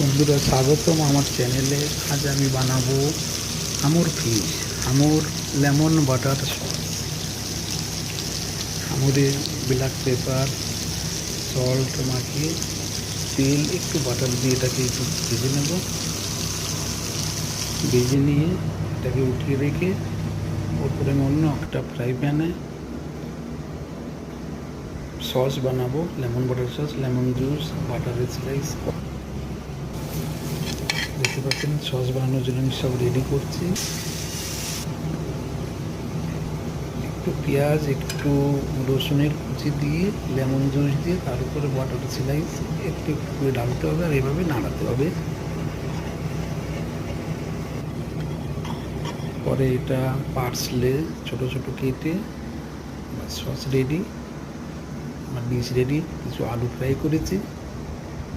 বন্ধুরা, স্বাগতম আমার চ্যানেলে। আজ আমি বানাবো Amur fish, Amur lemon butter sauce. আমুরে ব্ল্যাক পেপার, সল্ট মাখিয়ে তেল একটু বাটার দিয়ে এটাকে একটু ভেজে নেব। ভেজে নিয়ে এটাকে উঠিয়ে রেখে ওপরে অন্য একটা ফ্রাই প্যানে সস বানাবো, lemon butter sauce. Lemon juice, বাটারের স্লাইস, দেখতে পাচ্ছেন সস বানানোর জন্য আমি সব রেডি করছি। একটু পেঁয়াজ, একটু রসুনের কুচি দিয়ে, লেমন জুস দিয়ে তার উপরে বাটার স্লাইস একটু একটু করে ঢালতে হবে আর এভাবে নাড়াতে হবে। পরে এটা পার্সলে ছোট ছোট কেটে সস রেডি, আমার ডিশ রেডি। কিছু আলু ফ্রাই করেছি,